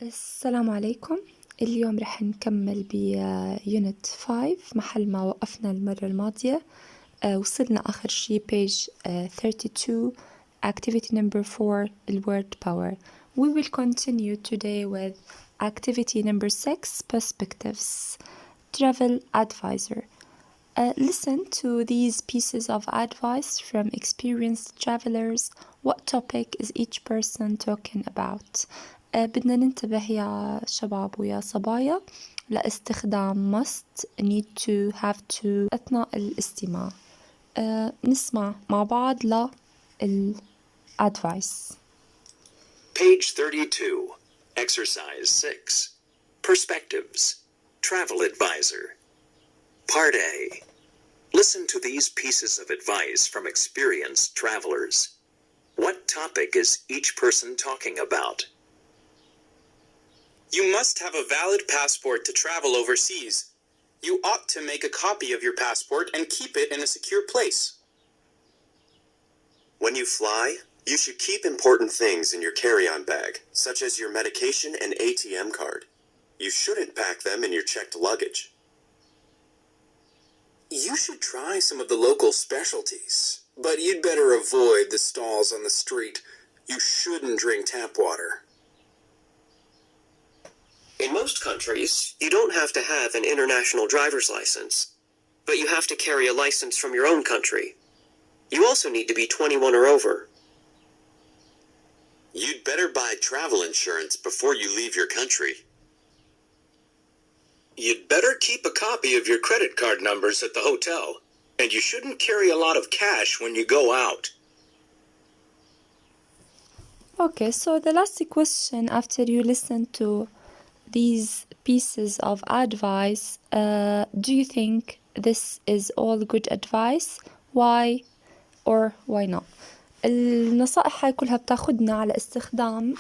السلام عليكم. اليوم رح نكمل بيونت 5 محل ما وقفنا المرة الماضية. وصلنا آخر شي page 32 activity number 4 word power. We will continue today with activity number 6 perspectives. Travel advisor. Listen to these pieces of advice from experienced travelers. What topic is each person talking about? بدنا ننتبه يا شباب ويا صبايا لاستخدام must, need to, have to أثناء الاستماع. نسمع مع بعض advice. Page 32, Exercise 6, Perspectives, Travel Advisor. Part A. Listen to these pieces of advice from experienced travelers. What topic is each person talking about? You must have a valid passport to travel overseas. You ought to make a copy of your passport and keep it in a secure place. When you fly, you should keep important things in your carry-on bag, such as your medication and ATM card. You shouldn't pack them in your checked luggage. You should try some of the local specialties, but you'd better avoid the stalls on the street. You shouldn't drink tap water. In most countries, you don't have to have an international driver's license, but you have to carry a license from your own country. You also need to be 21 or over. You'd better buy travel insurance before you leave your country. You'd better keep a copy of your credit card numbers at the hotel, and you shouldn't carry a lot of cash when you go out. Okay, so the last question after you listen to these pieces of advice, do you think this is all good advice? Why or why not? النصائح هاي كلها بتاخدنا على استخدام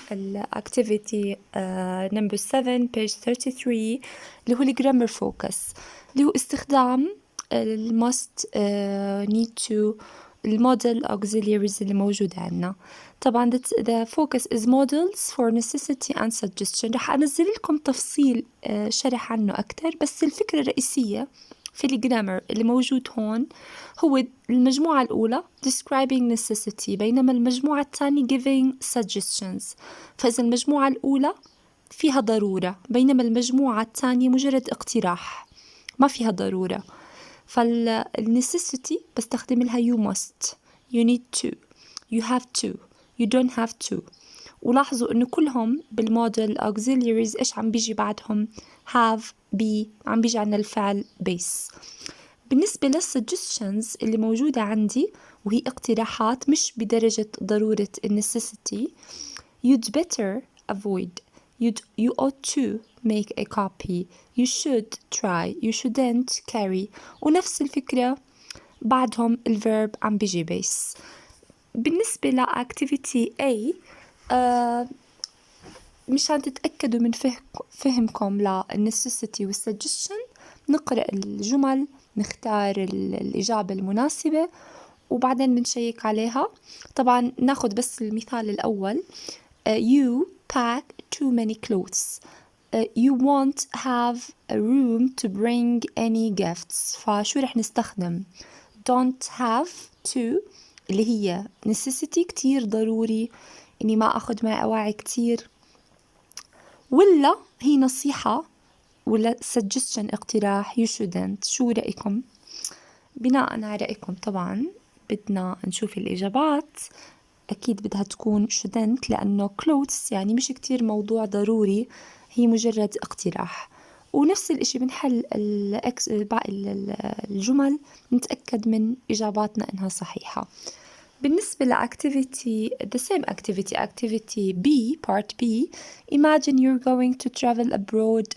activity number 7 page 33 اللي هو الجرامر فوكس، اللي هو استخدام must, need to، الموديل auxiliaries اللي موجودة عنا. طبعا the focus is models for necessity and suggestion. رح أنزل لكم تفصيل شرح عنه أكتر، بس الفكرة الرئيسية في الجرامر اللي موجود هون هو المجموعة الأولى describing necessity، بينما المجموعة الثانية giving suggestions. فإذا المجموعة الأولى فيها ضرورة، بينما المجموعة الثانية مجرد اقتراح ما فيها ضرورة. فالنecessity بستخدم لها you must، you need to، you have to، you don't have to. ولاحظوا إنه كلهم بالموديل auxiliaries إيش عم بيجي بعدهم have، be، عم بيجي عنا الفعل base. بالنسبة للsuggestions اللي موجودة عندي وهي اقتراحات مش بدرجة ضرورة necessity، you'd better avoid، you ought to make a copy، you should try، you shouldn't carry. ونفس الفكرة بعدهم الverb عم بيجي base. بالنسبة لactivity A، مشان تتأكدوا من فهمكم للnecessity والsuggestion، نقرأ الجمل، نختار الإجابة المناسبة وبعدين بنشيك عليها. طبعا ناخد بس المثال الأول، you pack too many clothes، you won't have a room to bring any gifts. فشو رح نستخدم؟ don't have to اللي هي necessity، كتير ضروري إني ما أخذ معي أواعي كتير، ولا هي نصيحة، ولا suggestion اقتراح you shouldn't. شو رأيكم؟ بناء على رأيكم طبعا بدنا نشوف الإجابات. أكيد بدها تكون shouldn't لأنه clothes يعني مش كتير موضوع ضروري، هي مجرد اقتراح. ونفس الاشي بنحل باقي الجمل نتأكد من إجاباتنا إنها صحيحة. بالنسبة لactivity the same activity B part B، imagine you're going to travel abroad,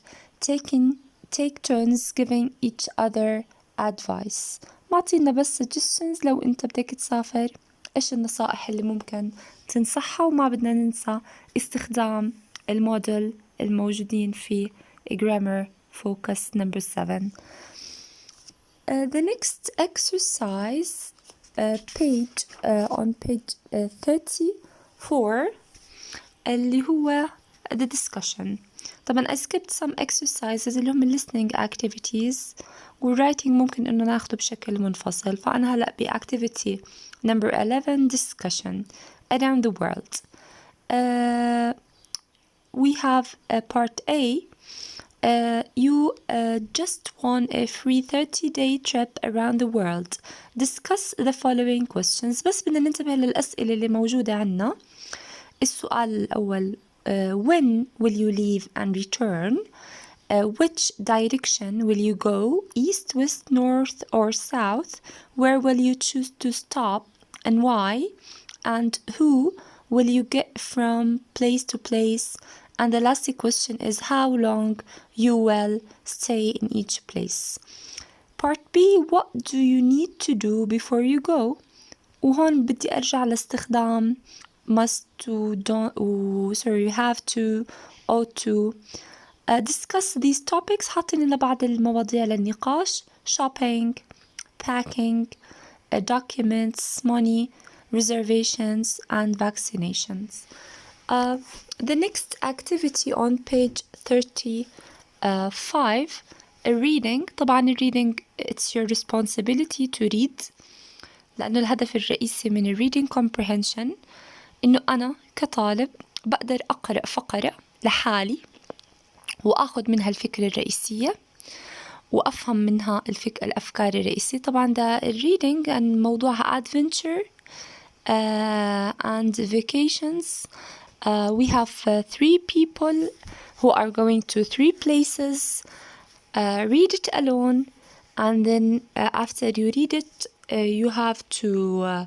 take turns giving each other advice. معطينا بس suggestions لو أنت بدك تسافر إيش النصائح اللي ممكن تنصحها، وما بدنا ننسى استخدام الموديل الموجودين في grammar focus number 7. The next exercise on page 34 اللي هو the discussion. طبعا I skipped some exercises اللي هم listening activities writing ممكن إنه ناخده بشكل منفصل. فأنا هلأ activity number 11 discussion around the world. We have part A. You just won a free 30-day trip around the world. Discuss the following questions. بس بدنا ننتبه للأسئلة اللي موجودة عنا. السؤال الأول when will you leave and return? Which direction will you go? East, west, north or south? Where will you choose to stop and why? And who will you get from place to place? And the last question is how long you will stay in each place. Part B, what do you need to do before you go? وهون بدي أرجع لاستخدام must to, don't, you have to, ought to. Discuss these topics. حاطين لنا بعض المواضيع للنقاش. Shopping, packing, documents, money, reservations, and vaccinations. The next activity on page 35, reading. طبعا reading it's your responsibility to read لأنه الهدف الرئيسي من reading comprehension إنه أنا كطالب بقدر أقرأ فقرة لحالي وأخذ منها الفكرة الرئيسية وأفهم منها الأفكار الرئيسية. طبعا ده reading عن موضوعها adventure and vacations. We have 3 people who are going to 3 places. Read it alone and then after you read it you have to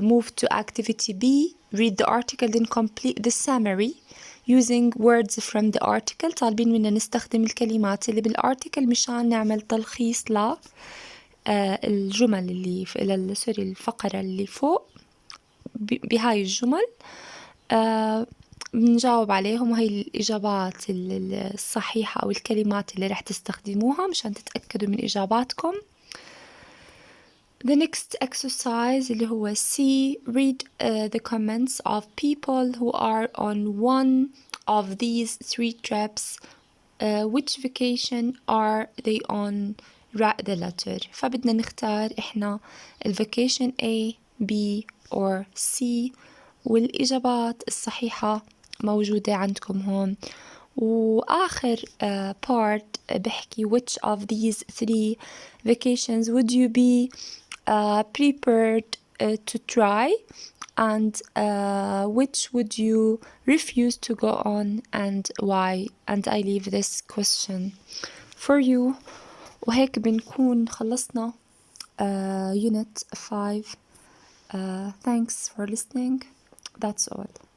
move to activity B. Read the article then complete the summary using words from the article. طالبين منا نستخدم الكلمات اللي بالارتيكل مشان نعمل تلخيص الجمل اللي الفقرة اللي فوق بهاي الجمل. بنجاوب عليهم وهي الإجابات الصحيحة أو الكلمات اللي رح تستخدموها مشان تتأكدوا من إجاباتكم. The next exercise اللي هو C. Read the comments of people who are on one of these 3 trips. Which vacation are they on? Write the letter. فبدنا نختار إحنا الvacation A, B or C. والإجابات الصحيحة موجودة عندكم هون. وآخر part بحكي which of these 3 vacations would you be prepared to try and which would you refuse to go on and why? And I leave this question for you. وهيك بنكون خلصنا unit 5. Thanks for listening. That's all.